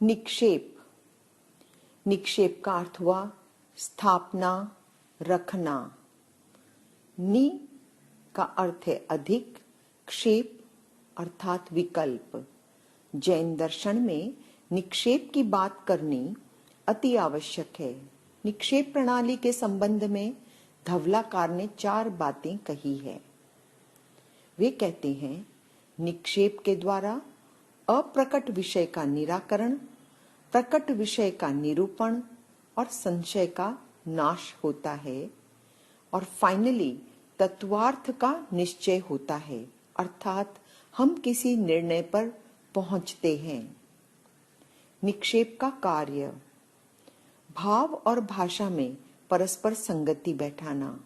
निक्षेप। निक्षेप का अर्थ हुआ स्थापना, रखना। नि का अर्थ है अधिक, क्षेप अर्थात विकल्प। जैन दर्शन में निक्षेप की बात करनी अति आवश्यक है। निक्षेप प्रणाली के संबंध में धवलाकार ने 4 बातें कही है। वे कहते हैं, निक्षेप के द्वारा अप्रकट विषय का निराकरण, प्रकट विषय का निरूपण और संशय का नाश होता है और फाइनली तत्वार्थ का निश्चय होता है, अर्थात हम किसी निर्णय पर पहुंचते हैं। निक्षेप का कार्य भाव और भाषा में परस्पर संगति बैठाना।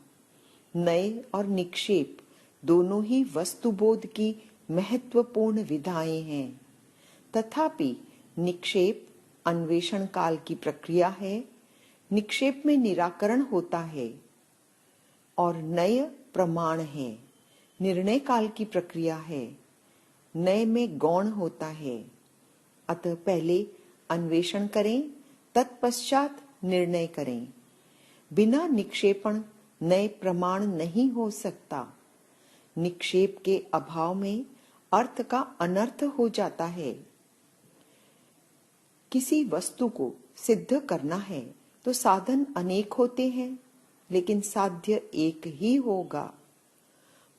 नए और निक्षेप दोनों ही वस्तुबोध की महत्वपूर्ण विधाएं हैं। तथापि निक्षेप अन्वेषण काल की प्रक्रिया है, निक्षेप में निराकरण होता है, और नय प्रमाण है, निर्णय काल की प्रक्रिया है, नए में गौण होता है। अतः पहले अन्वेषण करें, तत्पश्चात निर्णय करें। बिना निक्षेपण नए प्रमाण नहीं हो सकता। निक्षेप के अभाव में अर्थ का अनर्थ हो जाता है। किसी वस्तु को सिद्ध करना है तो साधन अनेक होते हैं, लेकिन साध्य एक ही होगा।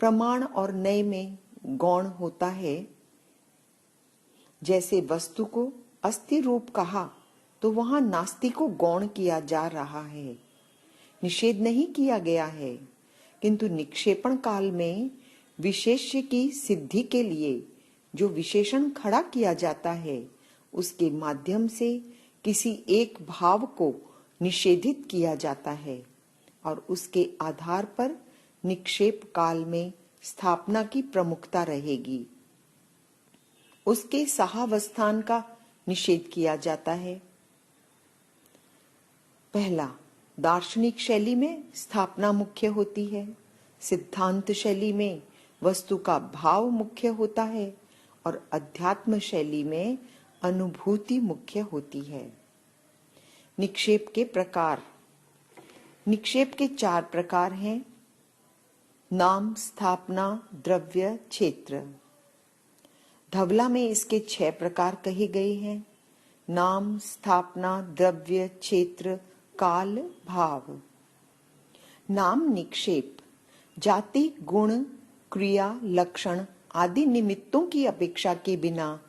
प्रमाण और नए में गौण होता है। जैसे वस्तु को अस्थि रूप कहा तो वहां नास्ति को गौण किया जा रहा है, निषेध नहीं किया गया है। किंतु निक्षेपण काल में विशेष्य की सिद्धि के लिए जो विशेषण खड़ा किया जाता है, उसके माध्यम से किसी एक भाव को निषेधित किया जाता है और उसके आधार पर निक्षेप काल में स्थापना की प्रमुखता रहेगी। उसके सहावस्थान का निषेध किया जाता है। पहला, दार्शनिक शैली में स्थापना मुख्य होती है, सिद्धांत शैली में वस्तु का भाव मुख्य होता है और अध्यात्म शैली में अनुभूति मुख्य होती है। निक्षेप के प्रकार। निक्षेप के 4 प्रकार हैं: नाम, स्थापना, द्रव्य, क्षेत्र। धवला में इसके 6 प्रकार कहे गए हैं: नाम, स्थापना, द्रव्य, क्षेत्र, काल, भाव। नाम निक्षेप जाति, गुण, क्रिया, लक्षण आदि निमित्तों की अपेक्षा के बिना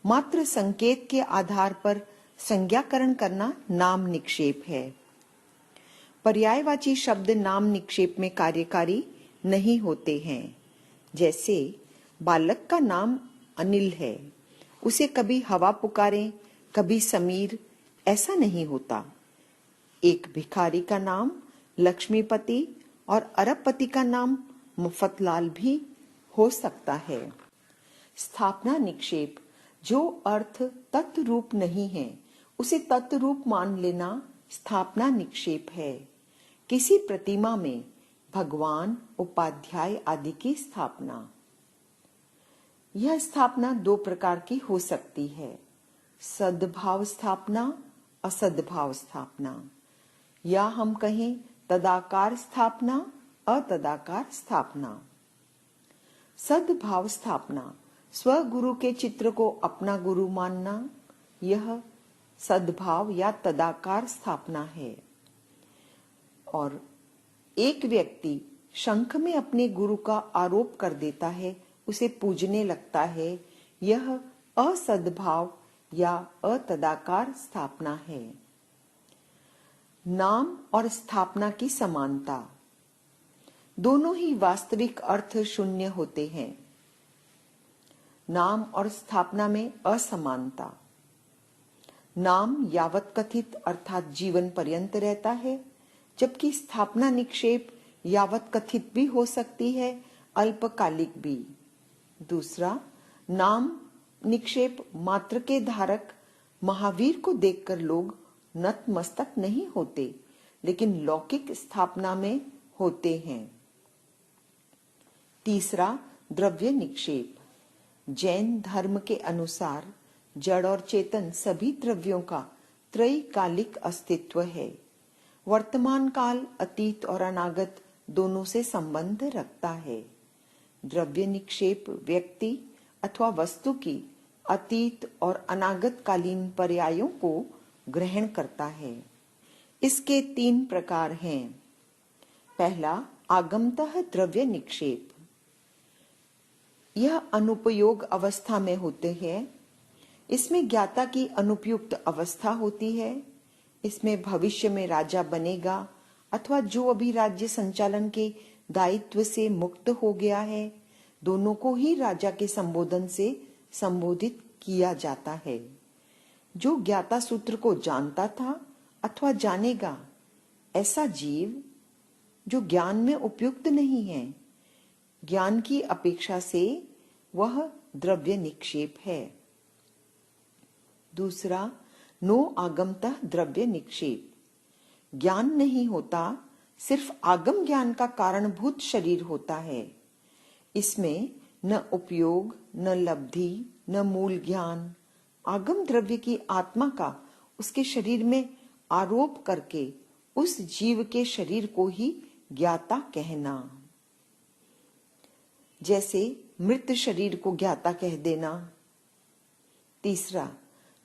मात्र संकेत के आधार पर संज्ञाकरण करना नाम निक्षेप है। पर्यायवाची शब्द नाम निक्षेप में कार्यकारी नहीं होते हैं। जैसे बालक का नाम अनिल है, उसे कभी हवा पुकारें, कभी समीर, ऐसा नहीं होता। एक भिखारी का नाम लक्ष्मीपति और अरबपति का नाम मुफतलाल भी हो सकता है। स्थापना निक्षेप जो अर्थ तत्व रूप नहीं है, उसे तत्व रूप मान लेना स्थापना निक्षेप है। किसी प्रतिमा में भगवान, उपाध्याय आदि की स्थापना। यह स्थापना 2 प्रकार की हो सकती है: सद्भाव स्थापना, असद्भाव स्थापना, या हम कहें तदाकार स्थापना, अतदाकार स्थापना। सद्भाव स्थापना स्वगुरु के चित्र को अपना गुरु मानना, यह सद्भाव या तदाकार स्थापना है। और एक व्यक्ति शंख में अपने गुरु का आरोप कर देता है, उसे पूजने लगता है, यह असद्भाव या अतदाकार स्थापना है। नाम और स्थापना की समानता। दोनों ही वास्तविक अर्थ शून्य होते हैं। नाम और स्थापना में असमानता। नाम यावत कथित अर्थात जीवन पर्यंत रहता है, जबकि स्थापना निक्षेप यावत कथित भी हो सकती है, अल्पकालिक भी। दूसरा, नाम निक्षेप मात्र के धारक महावीर को देखकर लोग नतमस्तक नहीं होते, लेकिन लौकिक स्थापना में होते हैं। तीसरा, द्रव्य निक्षेप। जैन धर्म के अनुसार जड़ और चेतन सभी द्रव्यों का त्रैकालिक अस्तित्व है। वर्तमान काल अतीत और अनागत दोनों से संबंध रखता है। द्रव्य निक्षेप व्यक्ति अथवा वस्तु की अतीत और अनागत कालीन पर्यायों को ग्रहण करता है। इसके 3 प्रकार हैं। पहला, आगमतः द्रव्य निक्षेप। यह अनुपयोग अवस्था में होते हैं। इसमें ज्ञाता की अनुपयुक्त अवस्था होती है। इसमें भविष्य में राजा बनेगा अथवा जो अभी राज्य संचालन के दायित्व से मुक्त हो गया है, दोनों को ही राजा के संबोधन से संबोधित किया जाता है। जो ज्ञाता सूत्र को जानता था अथवा जानेगा, ऐसा जीव जो ज्ञान में उपयुक्त नहीं है, ज्ञान की अपेक्षा से वह द्रव्य निक्षेप है। दूसरा, नो आगमतः द्रव्य निक्षेप। ज्ञान नहीं होता, सिर्फ आगम ज्ञान का कारणभूत शरीर होता है। इसमें न उपयोग, न लब्धि, न मूल ज्ञान। आगम द्रव्य की आत्मा का उसके शरीर में आरोप करके उस जीव के शरीर को ही ज्ञाता कहना। जैसे मृत शरीर को ज्ञाता कह देना। तीसरा,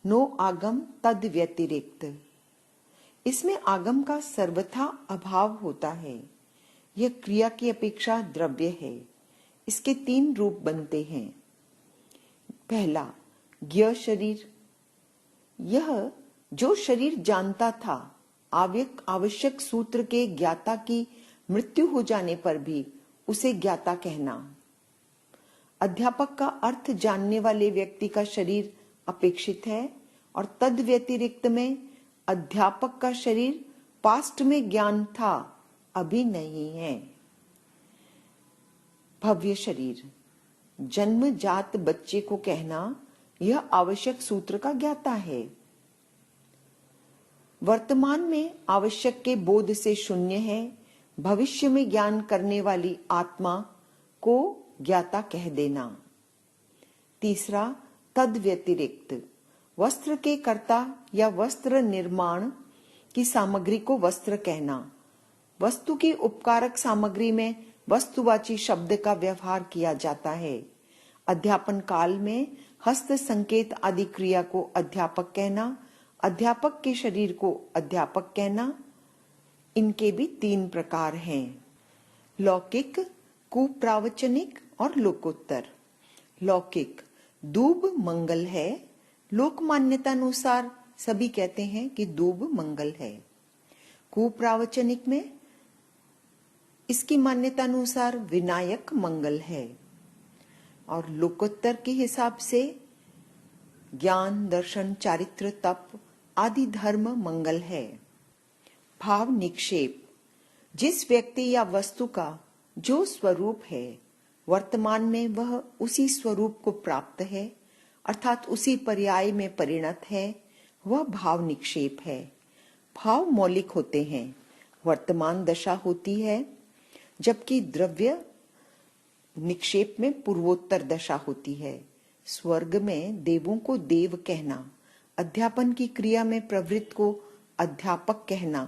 नो आगम तद व्यतिरिक्त। इसमें आगम का सर्वथा अभाव होता है। यह क्रिया की अपेक्षा द्रव्य है। इसके 3 रूप बनते हैं। पहला, ज्ञ शरीर। यह जो शरीर जानता था, आवश्यक सूत्र के ज्ञाता की मृत्यु हो जाने पर भी उसे ज्ञाता कहना। अध्यापक का अर्थ जानने वाले व्यक्ति का शरीर अपेक्षित है और तद व्यतिरिक्त में अध्यापक का शरीर पास्ट में ज्ञान था, अभी नहीं है। भव्य शरीर। जन्मजात बच्चे को कहना, यह आवश्यक सूत्र का ज्ञाता है। वर्तमान में आवश्यक के बोध से शून्य है। भविष्य में ज्ञान करने वाली आत्मा को ज्ञाता कह देना। तीसरा, तद व्यतिरिक्त। वस्त्र के कर्ता या वस्त्र निर्माण की सामग्री को वस्त्र कहना। वस्तु की उपकारक सामग्री में वस्तुवाची शब्द का व्यवहार किया जाता है। अध्यापन काल में हस्त संकेत आदि क्रिया को अध्यापक कहना, अध्यापक के शरीर को अध्यापक कहना। इनके भी 3 प्रकार हैं। लौकिक, कुप्रावचनिक और लोकोत्तर। लौकिक, दूब मंगल है। लोक मान्यता अनुसार सभी कहते हैं कि दूब मंगल है। कुप्रावचनिक में इसकी मान्यता अनुसार विनायक मंगल है। और लोकोत्तर के हिसाब से ज्ञान, दर्शन, चारित्र, तप आदि धर्म मंगल है। भाव निक्षेप। जिस व्यक्ति या वस्तु का जो स्वरूप है, वर्तमान में वह उसी स्वरूप को प्राप्त है, अर्थात उसी पर्याय में परिणत है, वह भाव निक्षेप है। भाव मौलिक होते हैं। वर्तमान दशा होती है, जबकि द्रव्य निक्षेप में पूर्वोत्तर दशा होती है। स्वर्ग में देवों को देव कहना, अध्यापन की क्रिया में प्रवृत्त को अध्यापक कहना